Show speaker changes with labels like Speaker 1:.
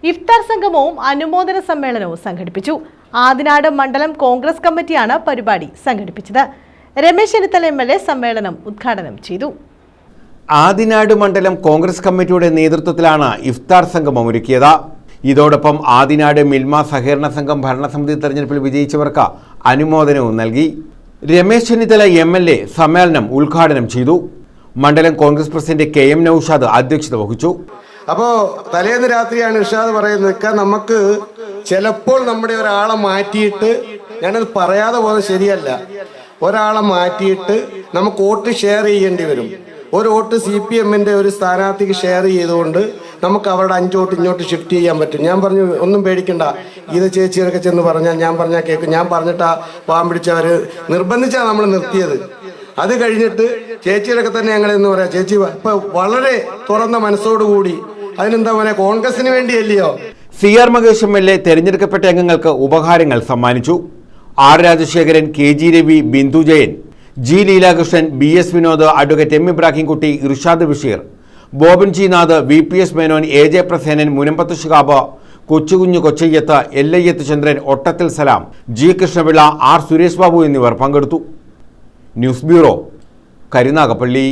Speaker 1: ഇഫ്താർ സംഗമവും അനുമോദന സമ്മേളനവും സംഘടിപ്പിച്ചു. ആദിനാട് മണ്ഡലം കോൺഗ്രസ് കമ്മിറ്റിയാണ് പരിപാടി സംഘടിപ്പിച്ചത്. രമേശ് ചെന്നിത്തല MLA സമ്മേളനം ഉദ്ഘാടനം ചെയ്തു.
Speaker 2: ആദിനാട് മണ്ഡലം കോൺഗ്രസ് കമ്മിറ്റിയുടെ നേതൃത്വത്തിലാണ് ഇഫ്താർ സംഗമം ഒരുക്കിയത്. ഇതോടൊപ്പം ആദിനാട് മിൽമ സഹകരണ സംഘം ഭരണസമിതി തെരഞ്ഞെടുപ്പിൽ വിജയിച്ചവർക്ക് അനുമോദനവും നൽകി. രമേശ് ചെന്നിത്തല MLA സമ്മേളനം ഉദ്ഘാടനം ചെയ്തു. മണ്ഡലം കോൺഗ്രസ് പ്രസിഡന്റ് KM നൌഷാദ് അധ്യക്ഷത വഹിച്ചു.
Speaker 3: അപ്പോൾ തലേന്ന് രാത്രിയാണ് ഇർഷാദ് പറയുന്നത്, നമുക്ക് ചിലപ്പോൾ നമ്മുടെ ഒരാളെ മാറ്റിയിട്ട്, ഞാനത് പറയാതെ പോകുന്നത് ശരിയല്ല, ഒരാളെ മാറ്റിയിട്ട് നമുക്ക് വോട്ട് ഷെയർ ചെയ്യേണ്ടി വരും. ഒരു വോട്ട് CPMന്റെ ഒരു സ്ഥാനാർത്ഥിക്ക് ഷെയർ ചെയ്തുകൊണ്ട് നമുക്ക് അവരുടെ 5 വോട്ട് ഇങ്ങോട്ട് ഷിഫ്റ്റ് ചെയ്യാൻ പറ്റും. ഞാൻ പറഞ്ഞു, ഒന്നും പേടിക്കണ്ട, ഇത് ചേച്ചിയൊക്കെ ചെന്ന് പറഞ്ഞാൽ ഞാൻ പറഞ്ഞാൽ കേൾക്കും. ഞാൻ പറഞ്ഞിട്ടാ പാവം പിടിച്ചവർ നിർബന്ധിച്ചാണ് നമ്മൾ നിർത്തിയത്. അത് കഴിഞ്ഞിട്ട് ചേച്ചിയൊക്കെ തന്നെ ഞങ്ങളെന്ന് പറയാം, ചേച്ചി ഇപ്പൊ വളരെ തുറന്ന മനസ്സോടുകൂടി അതിനെന്താ പറയുക, കോൺഗ്രസിന് വേണ്ടിയല്ലയോ.
Speaker 2: CR മഹേഷ് MLA തെരഞ്ഞെടുക്കപ്പെട്ട അംഗങ്ങൾക്ക് ഉപഹാരങ്ങൾ സമ്മാനിച്ചു. R Rajasekharan, KG Ravi, Bindu Jayan, G Leelakrishnan, BS Vinod, advocate M Ibrahimkutty, Irshad Basheer, Boban G Nath, VPS Menon, AJ Prasenan, Munambath Shihab, Kochukunju Kochayyath, Ellayyath Chandran, Ottathil Salam, G Krishnapillai, R Suresh Babu എന്നിവർ പങ്കെടുത്തു. News bureau, Karunagappally.